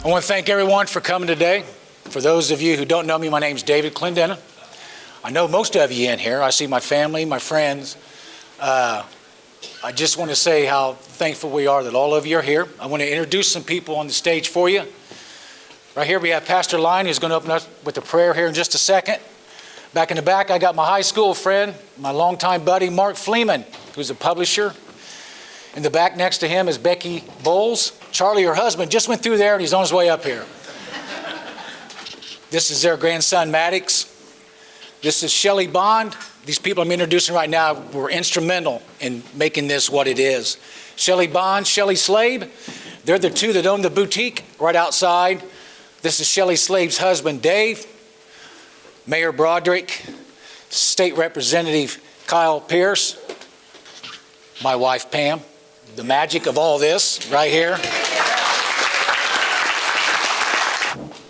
I want to thank everyone for coming today. For those of you who don't know me, my name is David Clendenin. I know most of you in here. I see my family, my friends. I just want to say how thankful we are that all of you are here. I want to introduce some people on the stage for you. Right here we have Pastor Lyon, who's going to open us with a prayer here in just a second. Back in the back, I got my high school friend, my longtime buddy, Mark Fleeman, who's a publisher. In the back next to him is Becky Bowles. Charlie, her husband, just went through there and he's on his way up here. This is their grandson, Maddox. This is Shelley Bond. These people I'm introducing right now were instrumental in making this what it is. Shelley Bond, Shelley Slabe. They're the two that own the boutique right outside. This is Shelley Slabe's husband, Dave. Mayor Broderick. State Representative Kyle Pierce. My wife, Pam. The magic of all this right here.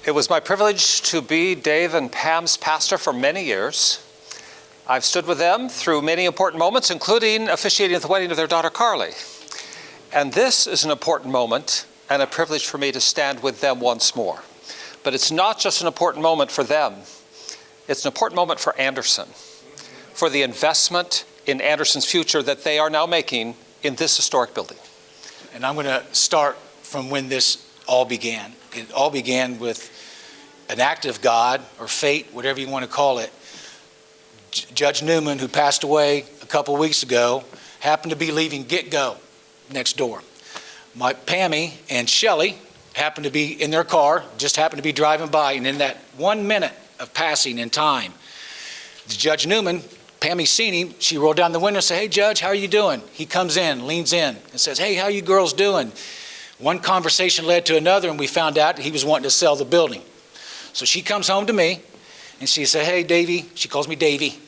It was my privilege to be Dave and Pam's pastor for many years. I've stood with them through many important moments, including officiating at the wedding of their daughter, Carly. And this is an important moment and a privilege for me to stand with them once more. But it's not just an important moment for them. It's an important moment for Anderson, for the investment in Anderson's future that they are now making in this historic building. And I'm going to start from when this all began. It all began with an act of God or fate, whatever you want to call it. Judge Newman, who passed away a couple weeks ago, happened to be leaving Get Go next door. My Pammy and Shelley happened to be in their car, just happened to be driving by, and in that 1 minute of passing in time, Judge Newman, Pammy seen him, she rolled down the window and said, "Hey, Judge, how are you doing?" He comes in, leans in, and says, "Hey, how you girls doing?" One conversation led to another, and we found out he was wanting to sell the building. So she comes home to me, and she said, "Hey, Davey," she calls me Davey.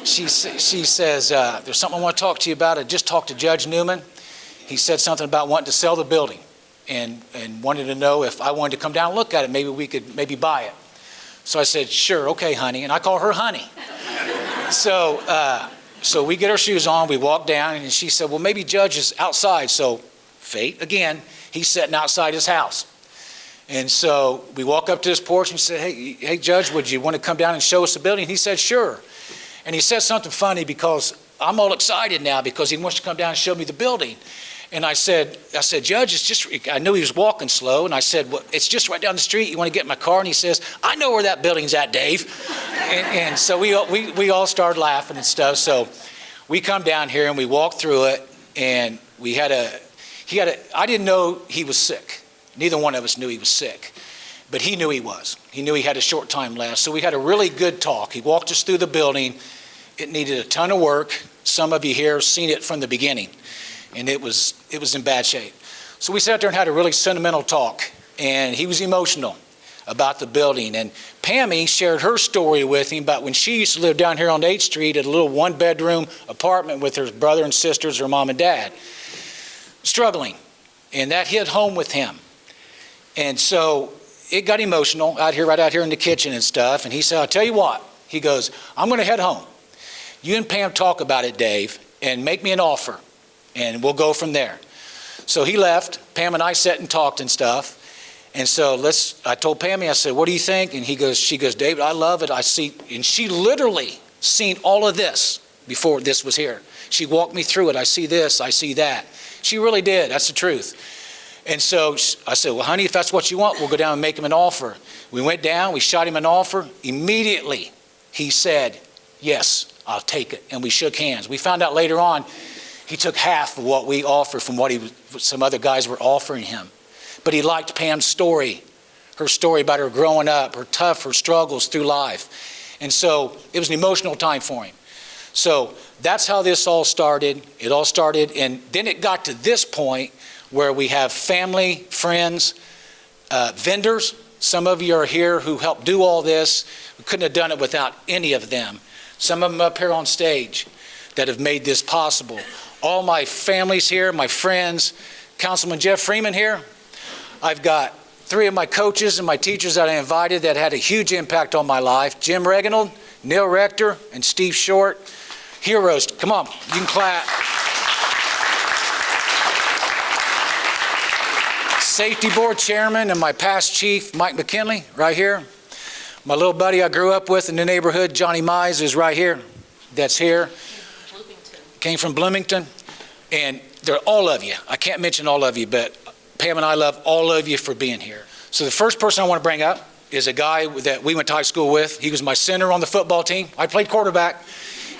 She says, "There's something I want to talk to you about. I just talked to Judge Newman. He said something about wanting to sell the building and wanted to know if I wanted to come down and look at it. Maybe we could buy it." So I said, "Sure, okay, honey." And I call her honey. So we get our shoes on, we walk down, and she said, "Well, maybe Judge is outside." So fate, again, he's sitting outside his house. And so we walk up to his porch and said, hey, Judge, would you want to come down and show us the building? And he said, "Sure." And he said something funny because I'm all excited now because he wants to come down and show me the building. And I said, "Judge, it's just," I knew he was walking slow, and I said, "Well, it's just right down the street. You want to get in my car?" And he says, "I know where that building's at, Dave." and so we all started laughing and stuff. So we come down here and we walk through it, and I didn't know he was sick. Neither one of us knew he was sick, but he knew he was. He knew he had a short time left. So we had a really good talk. He walked us through the building. It needed a ton of work. Some of you here have seen it from the beginning. And it was in bad shape. So we sat there and had a really sentimental talk, and he was emotional about the building. And Pammy shared her story with him about when she used to live down here on 8th Street at a little one-bedroom apartment with her brother and sisters, her mom and dad, struggling. And that hit home with him. And so it got emotional right out here in the kitchen and stuff. And he said, "I'll tell you what," he goes, "I'm going to head home. You and Pam talk about it, Dave, and make me an offer. And we'll go from there." So he left. Pam and I sat and talked and stuff. And so I told Pammy, I said, "What do you think?" And she goes, "David, I love it. I see," and she literally seen all of this before this was here. She walked me through it. "I see this, I see that." She really did. That's the truth. And so I said, "Well, honey, if that's what you want, we'll go down and make him an offer." We went down, we shot him an offer. Immediately, he said, "Yes, I'll take it." And we shook hands. We found out later on, he took half of what we offered from what some other guys were offering him. But he liked Pam's story, her story about her growing up, her struggles through life. And so it was an emotional time for him. So that's how this all started. It all started, and then it got to this point where we have family, friends, vendors. Some of you are here who helped do all this. We couldn't have done it without any of them. Some of them up here on stage that have made this possible. All my family's here, my friends. Councilman Jeff Freeman here. I've got 3 of my coaches and my teachers that I invited that had a huge impact on my life. Jim Reginald, Neil Rector, and Steve Short. Heroes. Come on, you can clap. Safety Board Chairman and my past chief, Mike McKinley, right here. My little buddy I grew up with in the neighborhood, Johnny Mize, is right here. That's here. Came from Bloomington. And they're all of you. I can't mention all of you, but Pam and I love all of you for being here. So the first person I want to bring up is a guy that we went to high school with. He was my center on the football team. I played quarterback.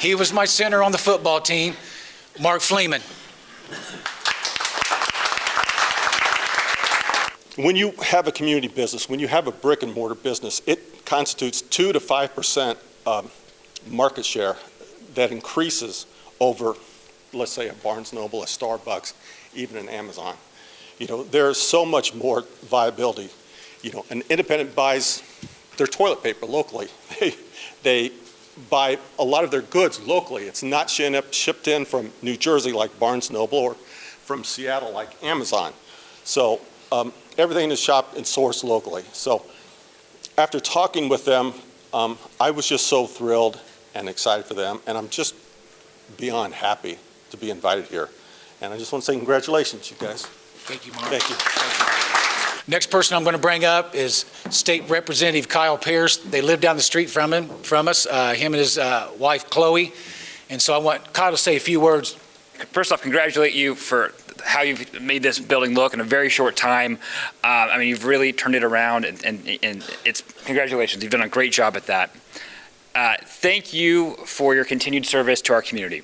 He was my center on the football team, Mark Fleeman. When you have a community business, when you have a brick and mortar business, it constitutes 2 to 5% market share that increases over, let's say, a Barnes & Noble, a Starbucks, even an Amazon. There's so much more viability. An independent buys their toilet paper locally. They buy a lot of their goods locally. It's not shipped in from New Jersey like Barnes & Noble or from Seattle like Amazon. So everything is shopped and sourced locally. So after talking with them, I was just so thrilled and excited for them, and I'm just beyond happy to be invited here. And I just want to say congratulations, you guys. Thank you, Mark. Thank you. Next person I'm going to bring up is State Representative Kyle Pierce. They live down the street from us, him and his wife, Chloe. And so I want Kyle to say a few words. First off, congratulate you for how you've made this building look in a very short time. You've really turned it around, and it's congratulations. You've done a great job at that. Thank you for your continued service to our community.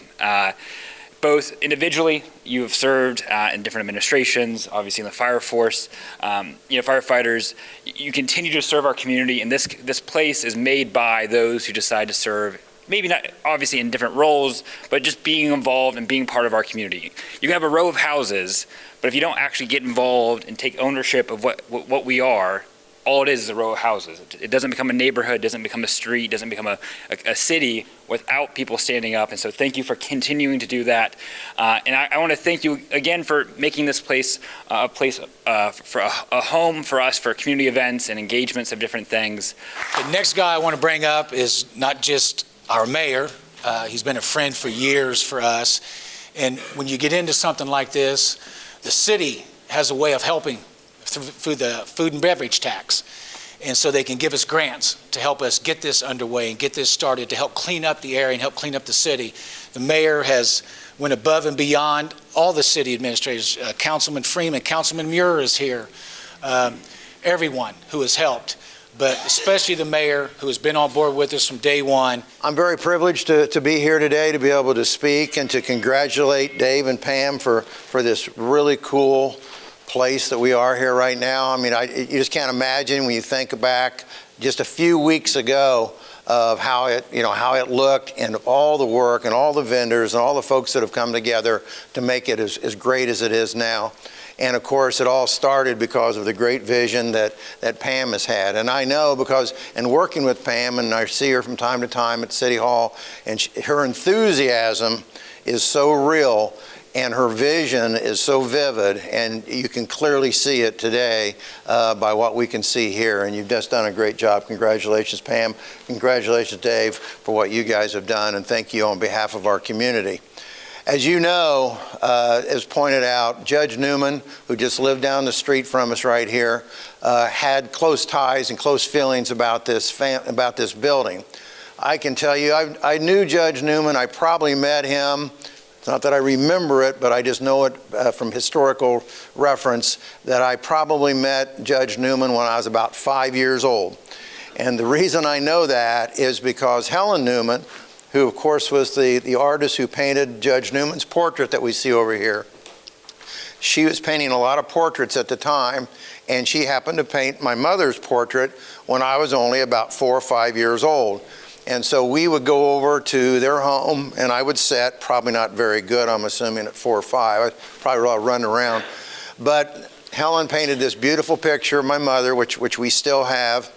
Both individually, you have served in different administrations, obviously in the fire force, firefighters. You continue to serve our community, and this place is made by those who decide to serve, maybe not obviously in different roles, but just being involved and being part of our community. You can have a row of houses, but if you don't actually get involved and take ownership of what we are, all it is a row of houses. It doesn't become a neighborhood, doesn't become a street, doesn't become a city without people standing up. And so thank you for continuing to do that. And I want to thank you again for making this place a place for a home for us for community events and engagements of different things. The next guy I want to bring up is not just our mayor. He's been a friend for years for us. And when you get into something like this, the city has a way of helping through the food and beverage tax. And so they can give us grants to help us get this underway and get this started to help clean up the area and help clean up the city. The mayor has went above and beyond all the city administrators. Councilman Freeman, Councilman Muir is here. Everyone who has helped, but especially the mayor who has been on board with us from day one. I'm very privileged to be here today to be able to speak and to congratulate Dave and Pam for this really cool place that we are here right now. You just can't imagine when you think back just a few weeks ago of how it looked, and all the work and all the vendors and all the folks that have come together to make it as great as it is now. And of course, it all started because of the great vision that Pam has had. And I know because in working with Pam, and I see her from time to time at City Hall, and her enthusiasm is so real, and her vision is so vivid, and you can clearly see it today by what we can see here. And you've just done a great job. Congratulations, Pam. Congratulations, Dave, for what you guys have done, and thank you on behalf of our community. As you know, as pointed out, Judge Newman, who just lived down the street from us right here, had close ties and close feelings about this building. I can tell you, I knew Judge Newman. I probably met him. It's not that I remember it, but I just know it from historical reference that I probably met Judge Newman when I was about 5 years old. And the reason I know that is because Helen Newman, who of course was the artist who painted Judge Newman's portrait that we see over here, she was painting a lot of portraits at the time, and she happened to paint my mother's portrait when I was only about 4 or 5 years old. And so we would go over to their home, and I would sit, probably not very good, I'm assuming at 4 or 5. I probably running around. But Helen painted this beautiful picture of my mother, which we still have,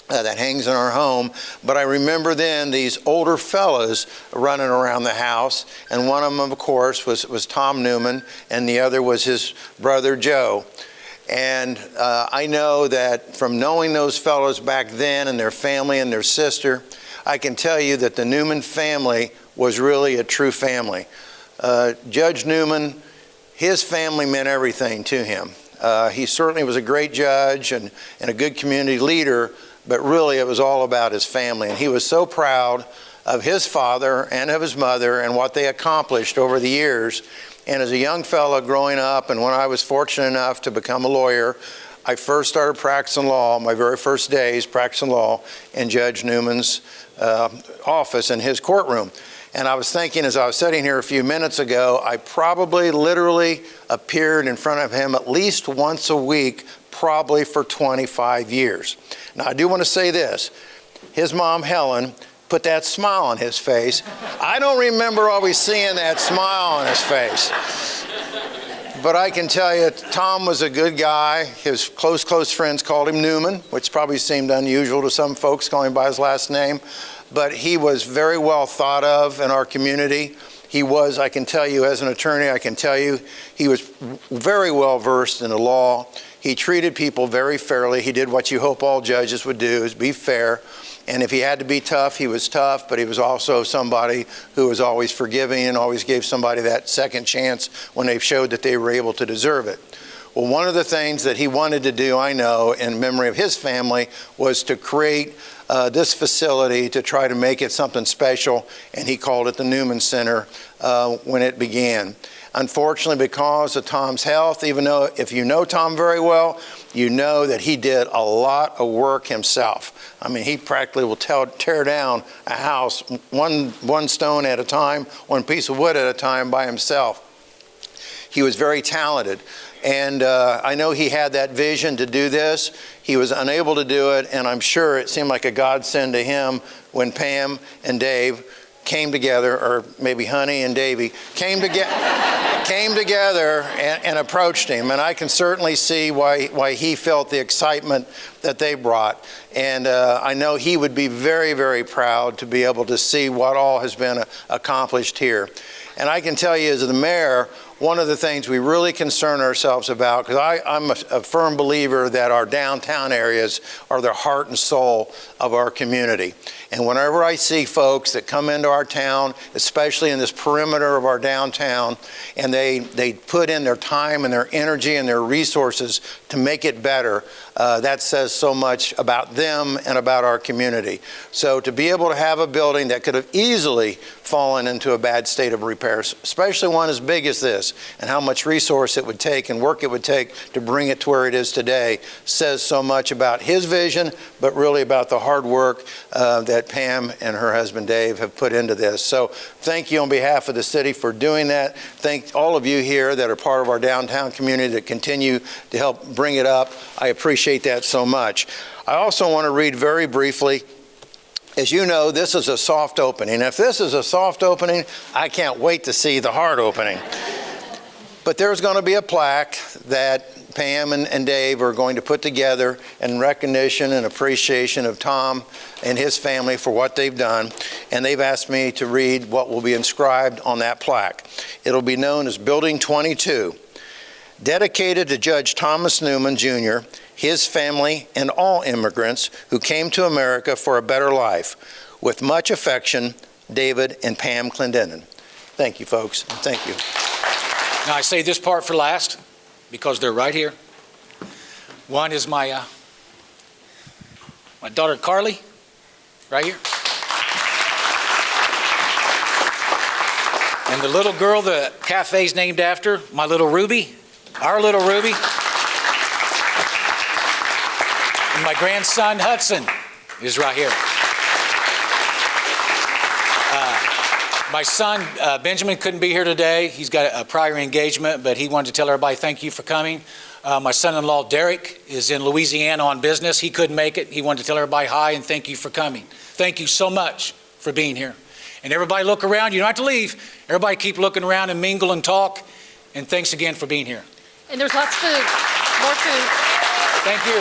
that hangs in our home. But I remember then these older fellas running around the house, and one of them, of course, was Tom Newman, and the other was his brother Joe. And I know that from knowing those fellows back then and their family and their sister, I can tell you that the Newman family was really a true family. Judge Newman, his family meant everything to him. He certainly was a great judge and a good community leader, but really it was all about his family. And he was so proud of his father and of his mother and what they accomplished over the years. And as a young fellow growing up, and when I was fortunate enough to become a lawyer, I first started practicing law, my very first days practicing law in Judge Newman's office in his courtroom. And I was thinking as I was sitting here a few minutes ago, I probably literally appeared in front of him at least once a week, probably for 25 years. Now, I do want to say this. His mom, Helen, put that smile on his face. I don't remember always seeing that smile on his face. But I can tell you, Tom was a good guy. His close friends called him Newman, which probably seemed unusual to some folks calling by his last name. But he was very well thought of in our community. He was, I can tell you, as an attorney, I can tell you, he was very well versed in the law. He treated people very fairly. He did what you hope all judges would do, is be fair. And if he had to be tough, he was tough, but he was also somebody who was always forgiving and always gave somebody that second chance when they showed that they were able to deserve it. Well, one of the things that he wanted to do, I know, in memory of his family, was to create this facility to try to make it something special, and he called it the Newman Center when it began. Unfortunately, because of Tom's health, even though if you know Tom very well, you know that he did a lot of work himself. I mean, he practically will tear down a house one stone at a time, one piece of wood at a time by himself. He was very talented. And I know he had that vision to do this. He was unable to do it, and I'm sure it seemed like a godsend to him when Pam and Dave came together, or maybe Honey and Davy, came together and approached him. And I can certainly see why he felt the excitement that they brought. And I know he would be very, very proud to be able to see what all has been accomplished here. And I can tell you as the mayor, one of the things we really concern ourselves about, because I'm a firm believer that our downtown areas are the heart and soul of our community. And whenever I see folks that come into our town, especially in this perimeter of our downtown, and they put in their time and their energy and their resources to make it better, that says so much about them and about our community. So to be able to have a building that could have easily fallen into a bad state of repair, especially one as big as this, and how much resource it would take and work it would take to bring it to where it is today, says so much about his vision, but really about the hard work that Pam and her husband Dave have put into this. So thank you on behalf of the city for doing that. Thank all of you here that are part of our downtown community that continue to help bring it up. I appreciate that so much. I also want to read very briefly. As you know, this is a soft opening. If this is a soft opening, I can't wait to see the hard opening. But there's going to be a plaque that Pam and Dave are going to put together in recognition and appreciation of Tom and his family for what they've done. And they've asked me to read what will be inscribed on that plaque. It'll be known as Building 22, dedicated to Judge Thomas Newman, Jr., his family, and all immigrants who came to America for a better life. With much affection, David and Pam Clendenin. Thank you, folks. Thank you. Now, I say this part for last because they're right here. One is my daughter Carly, right here. And the little girl the cafe's named after, my little Ruby, our little Ruby. And my grandson Hudson is right here. My son, Benjamin, couldn't be here today. He's got a prior engagement, but he wanted to tell everybody thank you for coming. My son-in-law, Derek, is in Louisiana on business. He couldn't make it. He wanted to tell everybody hi and thank you for coming. Thank you so much for being here. And everybody look around. You don't have to leave. Everybody keep looking around and mingle and talk. And thanks again for being here. And there's lots of food, more food. Thank you.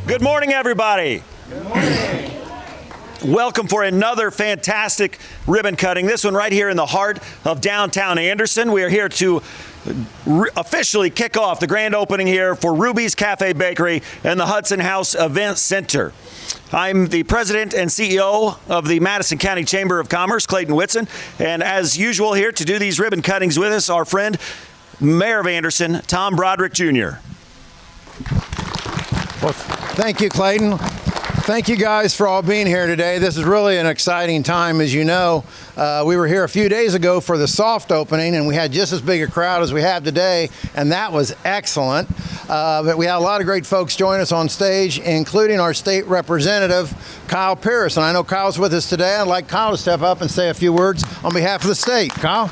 Good morning, everybody. Good morning. Welcome for another fantastic ribbon cutting. This one right here in the heart of downtown Anderson. We are here to officially kick off the grand opening here for Ruby's Cafe Bakery and the Hudson House Event Center. I'm the president and CEO of the Madison County Chamber of Commerce, Clayton Whitson, and as usual here to do these ribbon cuttings with us, our friend, Mayor of Anderson, Tom Broderick Jr. Well, thank you, Clayton. Thank you guys for all being here today. This is really an exciting time. As you know, we were here a few days ago for the soft opening, and we had just as big a crowd as we have today, and that was excellent. But we had a lot of great folks join us on stage, including our state representative, Kyle Pierce. And I know Kyle's with us today. I'd like Kyle to step up and say a few words on behalf of the state. Kyle?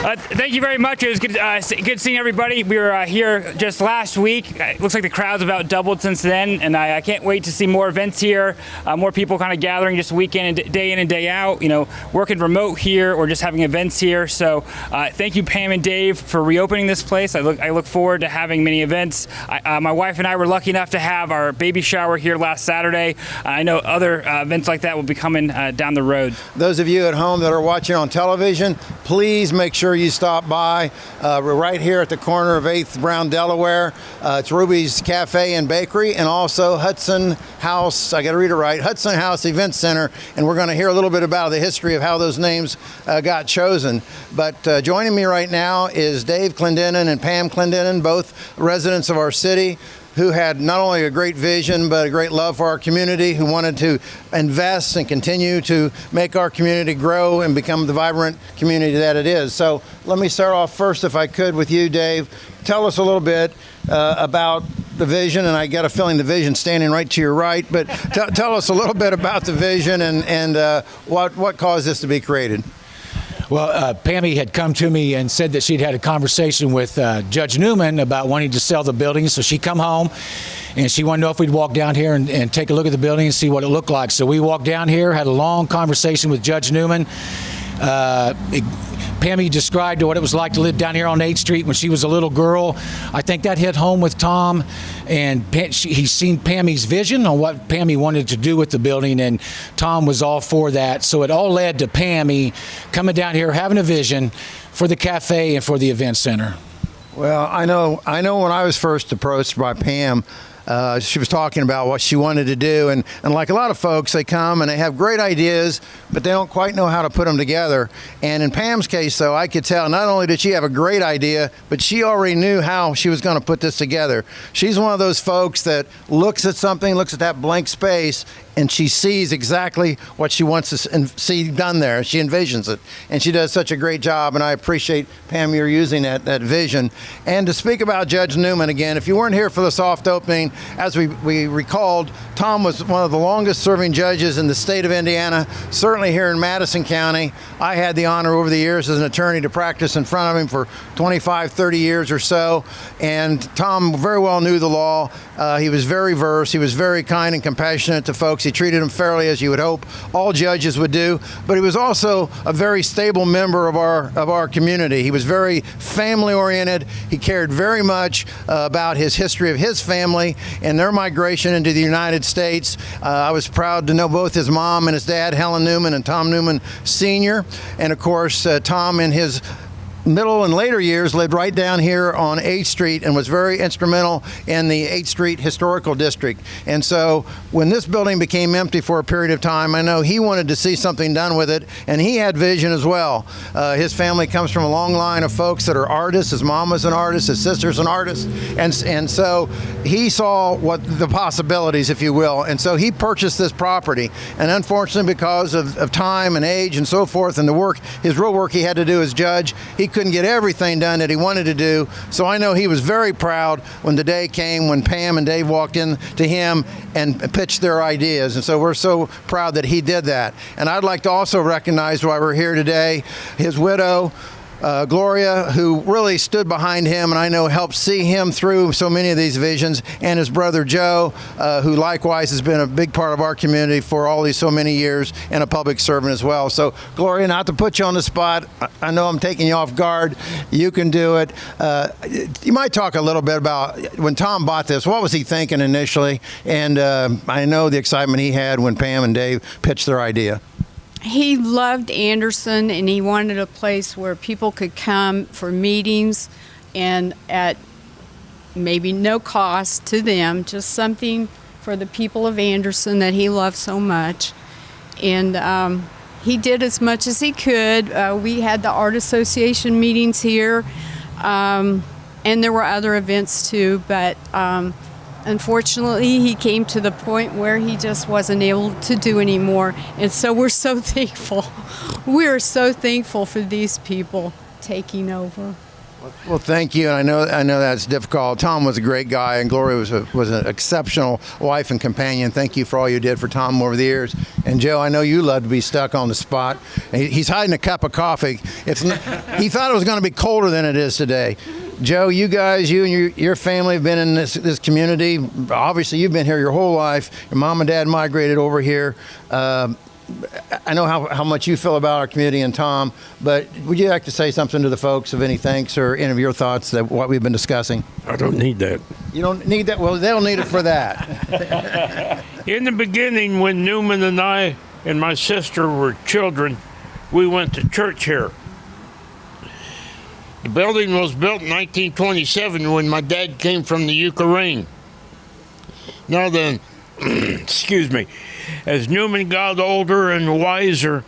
Thank you very much. It was good seeing everybody. We were here just last week. It looks like the crowd's about doubled since then, and I can't wait to see more events here, more people kind of gathering just weekend and day in and day out, you know, working remote here or just having events here. So thank you, Pam and Dave, for reopening this place. I look forward to having many events. My wife and I were lucky enough to have our baby shower here last Saturday. I know other events like that will be coming down the road. Those of you at home that are watching on television, please make sure you stop by. We're right here at the corner of 8th Brown, Delaware. It's Ruby's Cafe and Bakery, and also Hudson House, I got to read it right, Hudson House Event Center, and we're going to hear a little bit about the history of how those names got chosen. But joining me right now is Dave Clendenin and Pam Clendenin, both residents of our city, who had not only a great vision, but a great love for our community, who wanted to invest and continue to make our community grow and become the vibrant community that it is. So let me start off first, if I could, with you, Dave. Tell us a little bit about the vision, and I got a feeling the vision's standing right to your right, but tell us a little bit about the vision and what caused this to be created. Well, Pammy had come to me and said that she'd had a conversation with Judge Newman about wanting to sell the building. So she come home and she wanted to know if we'd walk down here and take a look at the building and see what it looked like. So we walked down here, had a long conversation with Judge Newman. Pammy described what it was like to live down here on 8th Street when she was a little girl. I think that hit home with Tom, and he's seen Pammy's vision on what Pammy wanted to do with the building, and Tom was all for that. So it all led to Pammy coming down here, having a vision for the cafe and for the event center. Well, I know when I was first approached by Pam, she was talking about what she wanted to do, and like a lot of folks, they come and they have great ideas, but they don't quite know how to put them together. And in Pam's case, though, I could tell not only did she have a great idea, but she already knew how she was going to put this together. She's one of those folks that looks at something, looks at that blank space, and she sees exactly what she wants to see done there. She envisions it, and she does such a great job, and I appreciate, Pam, you're using that vision. And to speak about Judge Newman again, if you weren't here for the soft opening, as we recalled, Tom was one of the longest serving judges in the state of Indiana, certainly here in Madison County. I had the honor over the years as an attorney to practice in front of him for 25, 30 years or so, and Tom very well knew the law. He was very versed. He was very kind and compassionate to folks. He treated them fairly, as you would hope all judges would do, but he was also a very stable member of our community. He was very family oriented. He cared very much about his history of his family and their migration into the United States. I was proud to know both his mom and his dad, Helen Newman and Tom Newman Sr. And of course, Tom in his middle and later years lived right down here on 8th Street and was very instrumental in the 8th Street Historical District. And so when this building became empty for a period of time, I know he wanted to see something done with it, and he had vision as well. His family comes from a long line of folks that are artists. His mom was an artist, his sister's an artist, and so he saw what the possibilities, if you will, and so he purchased this property. And unfortunately, because of time and age and so forth, and the work, his real work he had to do as judge, he couldn't get everything done that he wanted to do. So I know he was very proud when the day came when Pam and Dave walked in to him and pitched their ideas. And so we're so proud that he did that. And I'd like to also recognize why we're here today, his widow, Gloria, who really stood behind him and I know helped see him through so many of these visions, and his brother Joe, who likewise has been a big part of our community for all these so many years and a public servant as well. So Gloria, not to put you on the spot, I know I'm taking you off guard. You can do it. You might talk a little bit about when Tom bought this, what was he thinking initially? And I know the excitement he had when Pam and Dave pitched their idea. He loved Anderson, and he wanted a place where people could come for meetings and at maybe no cost to them, just something for the people of Anderson that he loved so much. And he did as much as he could. We had the Art Association meetings here, and there were other events too, but unfortunately, he came to the point where he just wasn't able to do anymore. And so we're so thankful. We are so thankful for these people taking over. Well, thank you. And I know that's difficult. Tom was a great guy, and Gloria was an exceptional wife and companion. Thank you for all you did for Tom over the years. And Joe, I know you love to be stuck on the spot. He's hiding a cup of coffee. He thought it was going to be colder than it is today. Joe, you guys, you and your family have been in this community. Obviously, you've been here your whole life. Your mom and dad migrated over here. I know how much you feel about our community and Tom, but would you like to say something to the folks of any thanks or any of your thoughts that what we've been discussing? I don't need that. You don't need that? Well, they'll need it for that. In the beginning, when Newman and I and my sister were children, we went to church here. The building was built in 1927 when my dad came from the Ukraine. Now then, excuse me, as Newman got older and wiser,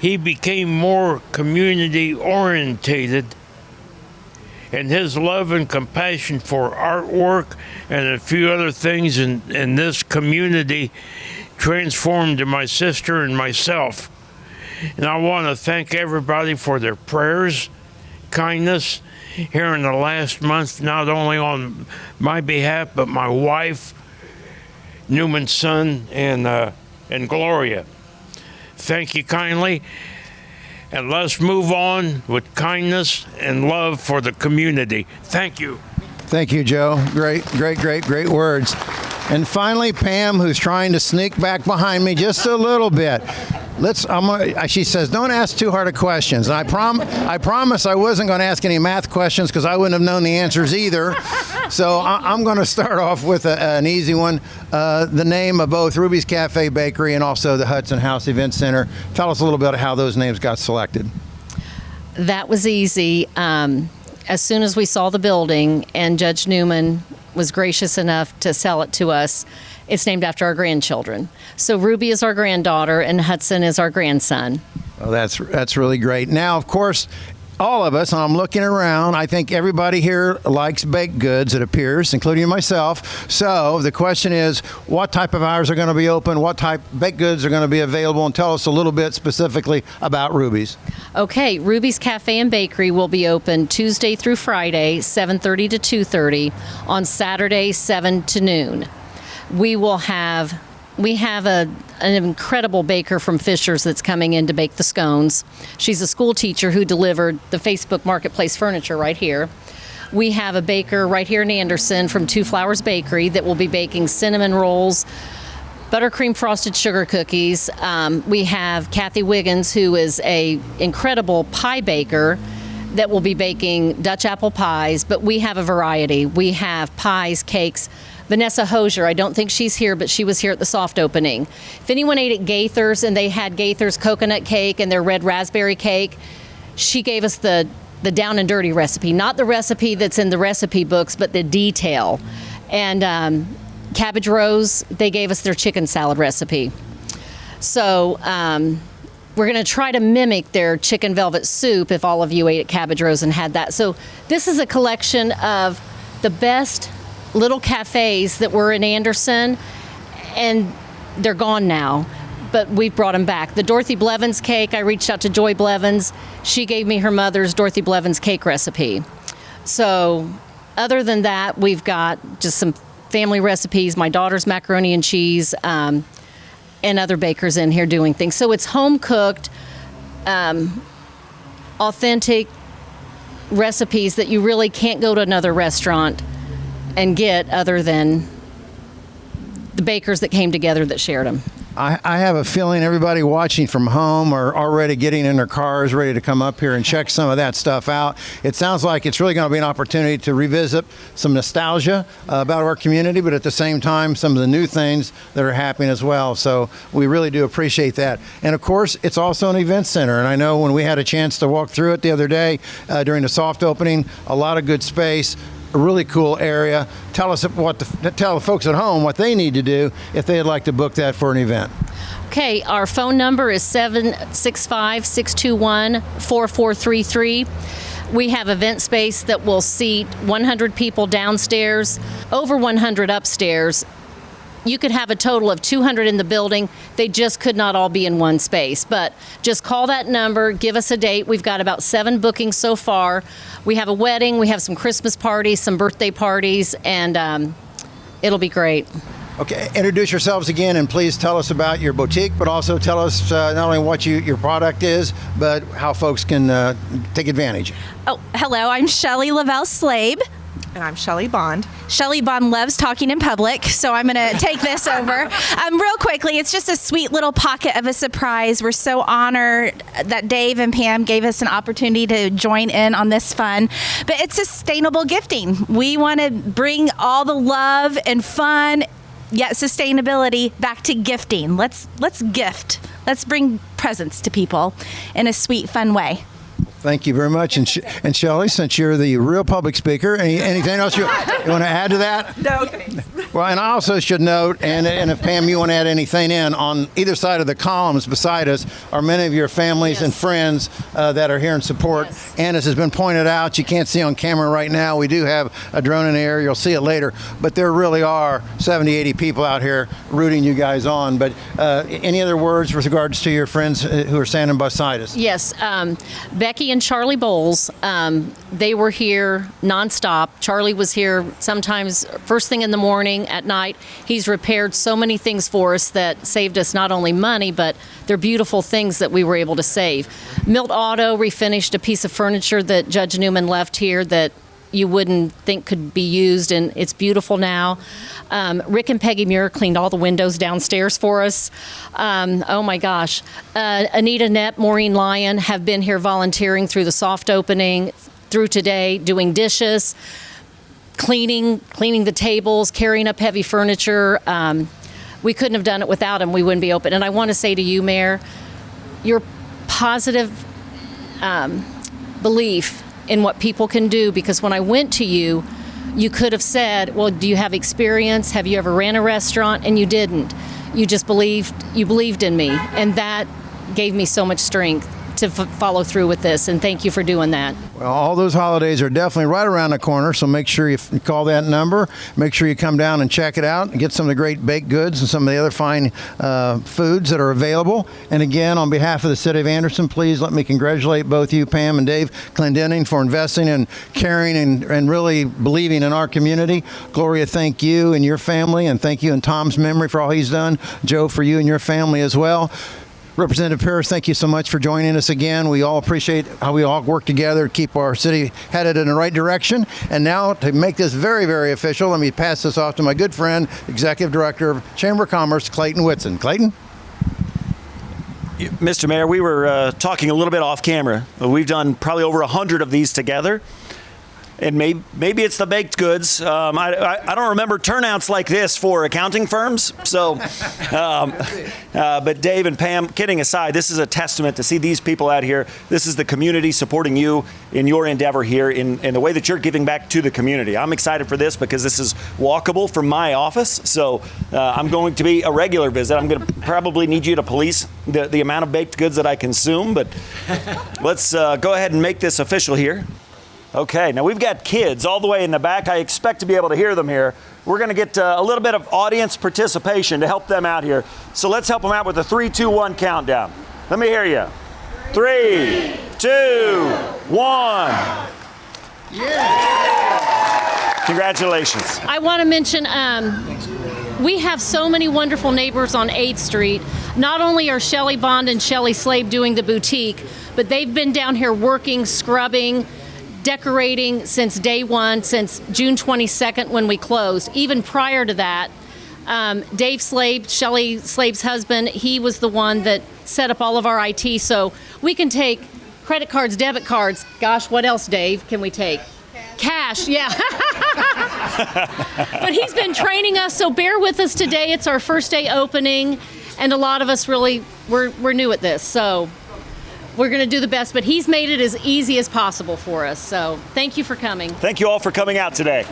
he became more community orientated, and his love and compassion for artwork and a few other things in this community transformed my sister and myself. And I want to thank everybody for their prayers, kindness here in the last month, not only on my behalf, but my wife, Newman's son, and Gloria. Thank you kindly, and let's move on with kindness and love for the community. Thank you. Thank you, Joe. Great words. And finally, Pam, who's trying to sneak back behind me just a little bit. She says, don't ask too hard of questions. And I promise I wasn't going to ask any math questions because I wouldn't have known the answers either. So I'm going to start off with an easy one. The name of both Ruby's Cafe Bakery and also the Hudson House Event Center. Tell us a little bit how those names got selected. That was easy. As soon as we saw the building and Judge Newman was gracious enough to sell it to us, it's named after our grandchildren. So Ruby is our granddaughter and Hudson is our grandson. Oh, that's really great. Now, of course, all of us, and I'm looking around, I think everybody here likes baked goods, it appears, including myself. So the question is, what type of hours are going to be open? What type baked goods are going to be available? And tell us a little bit specifically about Ruby's. Okay, Ruby's Cafe and Bakery will be open Tuesday through Friday, 7:30 to 2:30, on Saturday, 7 to noon. We have an incredible baker from Fisher's that's coming in to bake the scones. She's a school teacher who delivered the Facebook Marketplace furniture right here. We have a baker right here in Anderson from Two Flowers Bakery that will be baking cinnamon rolls, buttercream frosted sugar cookies. We have Kathy Wiggins, who is an incredible pie baker that will be baking Dutch apple pies, but we have a variety. We have pies, cakes. Vanessa Hosier, I don't think she's here, but she was here at the soft opening. If anyone ate at Gaither's and they had Gaither's coconut cake and their red raspberry cake, she gave us the down and dirty recipe, not the recipe that's in the recipe books, but the detail. And Cabbage Rose, they gave us their chicken salad recipe. So we're going to try to mimic their chicken velvet soup if all of you ate at Cabbage Rose and had that. So this is a collection of the best little cafes that were in Anderson, and they're gone now, but we've brought them back. The Dorothy Blevins cake, I reached out to Joy Blevins. She gave me her mother's Dorothy Blevins cake recipe. So other than that, we've got just some family recipes, my daughter's macaroni and cheese, and other bakers in here doing things. So it's home-cooked, authentic recipes that you really can't go to another restaurant and get other than the bakers that came together that shared them. I have a feeling everybody watching from home are already getting in their cars, ready to come up here and check some of that stuff out. It sounds like it's really going to be an opportunity to revisit some nostalgia about our community, but at the same time, some of the new things that are happening as well. So we really do appreciate that. And of course, it's also an event center. And I know when we had a chance to walk through it the other day during the soft opening, a lot of good space. A really cool area. Tell the folks at home what they need to do if they'd like to book that for an event. Okay, our phone number is 765-621-4433. We have event space that will seat 100 people downstairs, over 100 upstairs. You could have a total of 200 in the building. They just could not all be in one space. But just call that number, give us a date. We've got about 7 bookings so far. We have a wedding, we have some Christmas parties, some birthday parties, and it'll be great. Okay, introduce yourselves again, and please tell us about your boutique, but also tell us not only what your product is, but how folks can take advantage. Oh, hello, I'm Shelly Lavelle Slabe. And I'm Shelly Bond. Shelly Bond loves talking in public, so I'm going to take this over. Real quickly, it's just a sweet little pocket of a surprise. We're so honored that Dave and Pam gave us an opportunity to join in on this fun. But it's sustainable gifting. We want to bring all the love and fun, yet sustainability, back to gifting. Let's gift. Let's bring presents to people in a sweet, fun way. Thank you very much. And Shelly, since you're the real public speaker, anything else you want to add to that? No, thanks. Well, and I also should note, and if Pam, you want to add anything in, on either side of the columns beside us are many of your families and friends that are here in support. Yes. And as has been pointed out, you can't see on camera right now, we do have a drone in the air. You'll see it later. But there really are 70, 80 people out here rooting you guys on. But any other words with regards to your friends who are standing beside us? Yes, Becky and Charlie Bowles, they were here nonstop. Charlie was here sometimes first thing in the morning, at night. He's repaired so many things for us that saved us not only money, but they're beautiful things that we were able to save. Milt Auto refinished a piece of furniture that Judge Newman left here that you wouldn't think could be used, and it's beautiful now. Rick and Peggy Muir cleaned all the windows downstairs for us. Oh my gosh. Anita Knapp, Maureen Lyon have been here volunteering through the soft opening, through today, doing dishes, cleaning the tables, carrying up heavy furniture. We couldn't have done it without them. We wouldn't be open. And I want to say to you, Mayor, your positive belief in what people can do, because when I went to you, you could have said, well, do you have experience? Have you ever ran a restaurant? And you didn't. You just believed in me. And that gave me so much strength to follow through with this. And thank you for doing that. Well, all those holidays are definitely right around the corner, so make sure you call that number. Make sure you come down and check it out and get some of the great baked goods and some of the other fine foods that are available. And again, on behalf of the City of Anderson, please let me congratulate both you, Pam and Dave Clendenning, for investing and caring and really believing in our community. Gloria, thank you and your family, and thank you in Tom's memory for all he's done. Joe, for you and your family as well. Representative Pierce, thank you so much for joining us again. We all appreciate how we all work together to keep our city headed in the right direction. And now, to make this very, very official, let me pass this off to my good friend, Executive Director of Chamber of Commerce, Clayton Whitson. Clayton? Mr. Mayor, we were talking a little bit off camera. We've done probably over 100 of these together. And maybe it's the baked goods. I don't remember turnouts like this for accounting firms. So, but Dave and Pam, kidding aside, this is a testament to see these people out here. This is the community supporting you in your endeavor here in the way that you're giving back to the community. I'm excited for this because this is walkable from my office. So I'm going to be a regular visit. I'm going to probably need you to police the amount of baked goods that I consume. But let's go ahead and make this official here. Okay, now we've got kids all the way in the back. I expect to be able to hear them here. We're going to get a little bit of audience participation to help them out here. So let's help them out with a 3, 2, 1 countdown. Let me hear you. 3, 2, 1. Yeah! Congratulations. I want to mention we have so many wonderful neighbors on 8th Street. Not only are Shelly Bond and Shelly Slabe doing the boutique, but they've been down here working, scrubbing, decorating since day one, since June 22nd when we closed. Even prior to that, Dave Slabe, Shelley Slabe's husband, he was the one that set up all of our IT, so we can take credit cards, debit cards. Gosh, what else, Dave, can we take? Cash, yeah. But he's been training us, so bear with us today. It's our first day opening, and a lot of us really, we're new at this, so we're going to do the best, but he's made it as easy as possible for us. So thank you for coming. Thank you all for coming out today.